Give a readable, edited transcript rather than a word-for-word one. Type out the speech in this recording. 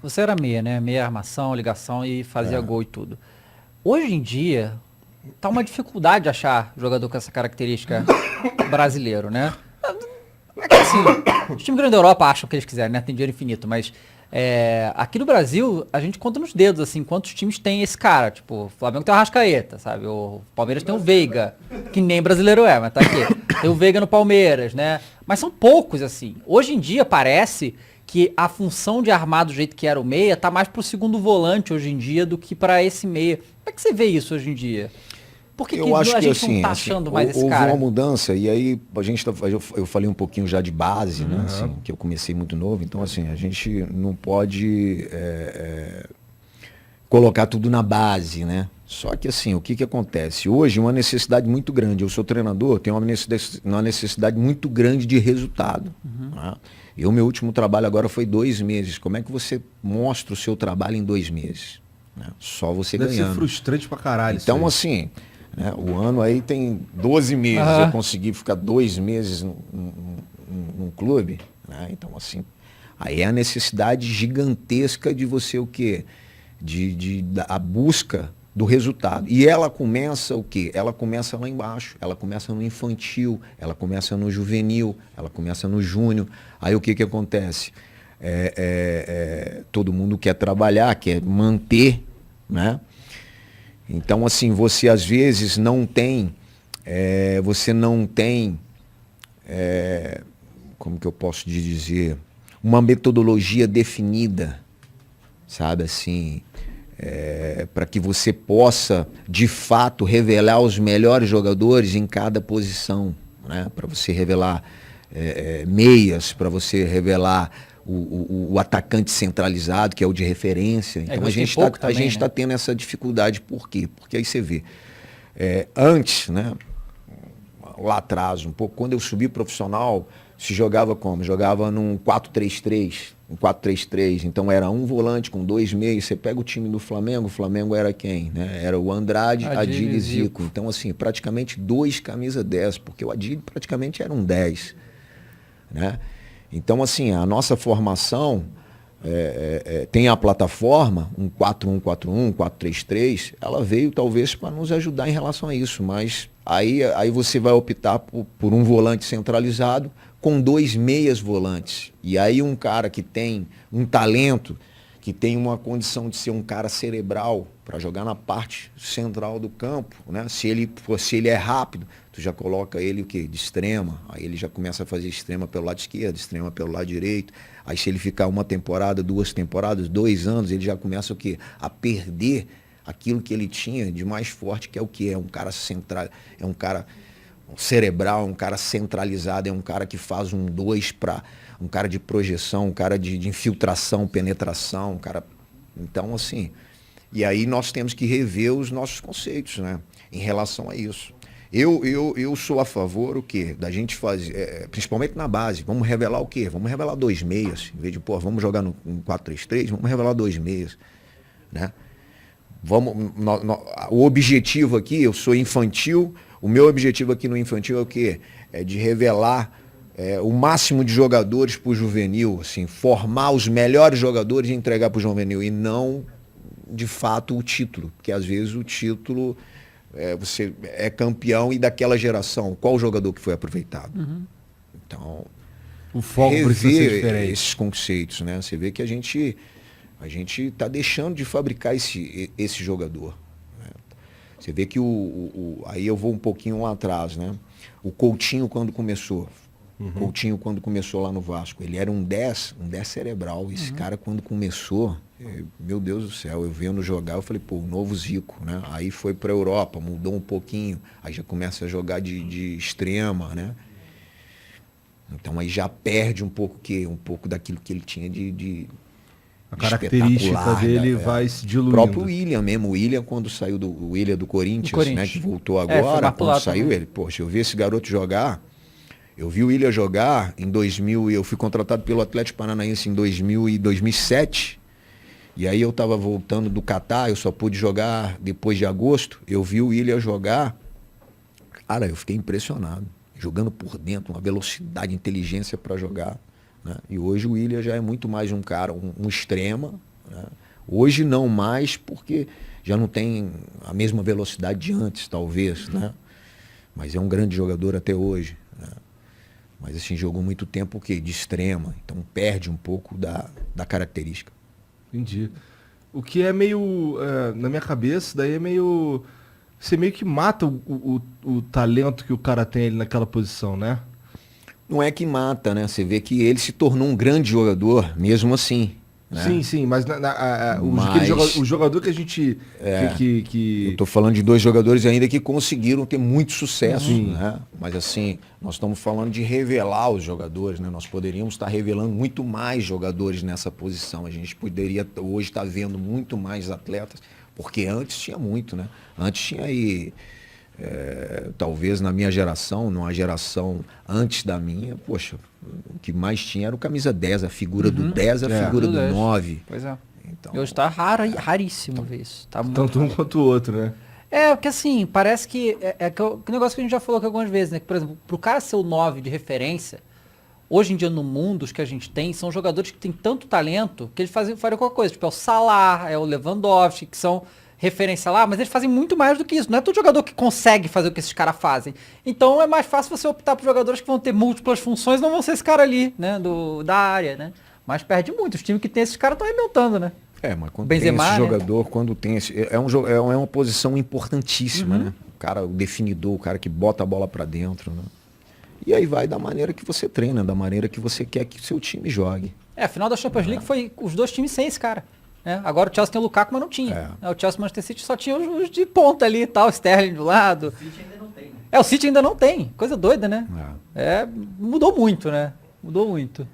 Você era meia, né? Meia armação, ligação e fazia gol e tudo. Hoje em dia, tá uma dificuldade de achar jogador com essa característica brasileiro, né? É que assim, os times grandes da Europa acham o que eles quiserem, né? Tem dinheiro infinito, mas aqui no Brasil, a gente conta nos dedos, assim, quantos times tem esse cara. Tipo, o Flamengo tem o Arrascaeta, sabe? O Palmeiras tem o Veiga, que nem brasileiro é, mas tá aqui. Tem o Veiga no Palmeiras, né? Mas são poucos, assim. Hoje em dia, parece que a função de armar do jeito que era o meia tá mais pro segundo volante hoje em dia do que pra esse meia. Como é que você vê isso hoje em dia? Por que, Eu acho a que gente não assim, tá achando mais esse houve cara? uma mudança e aí eu falei um pouquinho já de base, né? Assim, que eu comecei muito novo, então assim, a gente não pode colocar tudo na base, né? Só que assim, o que acontece? Hoje uma necessidade muito grande, eu sou treinador, tenho uma necessidade muito grande de resultado. Né? Meu último trabalho agora foi 2 meses. Como é que você mostra o seu trabalho em 2 meses? Né? Só você Deve ganhando. ser frustrante pra caralho. Então assim, né, o ano aí tem 12 meses, eu consegui ficar 2 meses num clube, né? Então assim, aí é a necessidade gigantesca de você o quê? A busca do resultado. E ela começa o quê? Ela começa lá embaixo, ela começa no infantil, ela começa no juvenil, ela começa no júnior. Aí o que acontece? Todo mundo quer trabalhar, quer manter, né? Então, assim, você às vezes não tem, como que eu posso dizer, uma metodologia definida, sabe, assim, para que você possa, de fato, revelar os melhores jogadores em cada posição, né? Para você revelar meias, para você revelar o atacante centralizado, que é o de referência. Então a gente está tendo essa dificuldade. Por quê? Porque aí você vê, antes, né, lá atrás, um pouco, quando eu subi profissional, se jogava como? Jogava num 4-3-3, um 4-3-3, então era um volante com 2 meios. Você pega o time do Flamengo, o Flamengo era quem? Né? Era o Andrade, Adílio e Zico. Então, assim, praticamente 2 camisa 10, porque o Adílio praticamente era um 10. Né? Então, assim, a nossa formação tem a plataforma, um 4-1-4-1, um 4-3-3, ela veio talvez para nos ajudar em relação a isso, mas aí você vai optar por um volante centralizado com 2 meias volantes. E aí um cara que tem um talento, que tem uma condição de ser um cara cerebral para jogar na parte central do campo, né? Se ele é rápido, tu já coloca ele o quê? De extrema. Aí ele já começa a fazer extrema pelo lado esquerdo, extrema pelo lado direito. Aí se ele ficar 1 temporada, 2 temporadas, 2 anos, ele já começa o quê? A perder aquilo que ele tinha de mais forte, que é o quê? É um cara central, é um cara cerebral, um cara centralizado, é um cara que faz um 2 para um cara de projeção, um cara de infiltração, penetração, um cara. Então, assim, e aí nós temos que rever os nossos conceitos, né, em relação a isso. Eu sou a favor o quê? Da gente fazer, principalmente na base, vamos revelar o quê? Vamos revelar 2 meias, em vez de, vamos jogar no 4-3-3, vamos revelar 2 meias, né? O objetivo aqui, eu sou infantil, o meu objetivo aqui no infantil é o quê? É de revelar o máximo de jogadores para o juvenil, assim, formar os melhores jogadores e entregar para o juvenil, e não, de fato, o título, porque às vezes o título, você é campeão e daquela geração, qual jogador que foi aproveitado? Então, o foco precisa ser diferente. Esses conceitos, né? Você vê que a gente está deixando de fabricar esse jogador. Né? Você vê que aí eu vou um pouquinho lá atrás, né? O Coutinho quando começou. Coutinho quando começou lá no Vasco, ele era um 10 cerebral. Esse cara quando começou, meu Deus do céu, eu vendo jogar, eu falei, pô, o novo Zico, né? Aí foi para a Europa, mudou um pouquinho, aí já começa a jogar de extrema, né? Então aí já perde um pouco daquilo que ele tinha de a característica dele vai se diluindo. O próprio William mesmo, o William quando saiu do William do Corinthians, né, que voltou agora, quando saiu ele, poxa, eu vi esse garoto jogar, eu vi o William jogar em 2000, eu fui contratado pelo Atlético Paranaense em 2000 e 2007, e aí eu estava voltando do Catar, eu só pude jogar depois de agosto, eu vi o William jogar, cara, eu fiquei impressionado, jogando por dentro, uma velocidade, inteligência para jogar. né? E hoje o Willian já é muito mais um cara, um extrema, né? Hoje não mais, porque já não tem a mesma velocidade de antes, talvez, né? Mas é um grande jogador até hoje, né? Mas assim, jogou muito tempo o quê? De extrema, então perde um pouco da característica. Entendi. O que é meio, na minha cabeça, daí é meio... Você meio que mata o talento que o cara tem ali naquela posição, né? Não é que mata, né? Você vê que ele se tornou um grande jogador, mesmo assim. Né? Sim, sim, mas, o jogador que a gente... Eu tô falando de 2 jogadores ainda que conseguiram ter muito sucesso, né? Mas assim, nós estamos falando de revelar os jogadores, né? Nós poderíamos estar revelando muito mais jogadores nessa posição. A gente poderia hoje estar vendo muito mais atletas, porque antes tinha muito, né? Antes tinha aí... talvez na minha geração, numa geração antes da minha, poxa, o que mais tinha era o camisa 10, a figura do 10, a figura do 9. Pois é. Então, e hoje tá raríssimo ver isso. Tá muito tanto um quanto o outro, né? porque assim, parece que que negócio que a gente já falou aqui algumas vezes, né? Que, por exemplo, pro cara ser o 9 de referência, hoje em dia no mundo, os que a gente tem, são jogadores que têm tanto talento que eles fariam qualquer coisa. Tipo, é o Salah, é o Lewandowski, que são referência lá, mas eles fazem muito mais do que isso. Não é todo jogador que consegue fazer o que esses caras fazem. Então é mais fácil você optar por jogadores que vão ter múltiplas funções, não vão ser esse cara ali, né? Da área, né? Mas perde muito. Os times que tem esses caras estão arrebentando, né? mas quando Benzema, tem esse né? jogador, quando tem esse... É uma posição importantíssima, né? O cara, o definidor, o cara que bota a bola pra dentro, né? E aí vai da maneira que você treina, da maneira que você quer que o seu time jogue. A final da Champions League foi os 2 times sem esse cara. Agora o Chelsea tem o Lukaku, mas não tinha. O Chelsea e o Manchester City só tinha os de ponta ali e tal, o Sterling do lado. O City ainda não tem, né? O City ainda não tem. Coisa doida, né? Mudou muito, né? Mudou muito.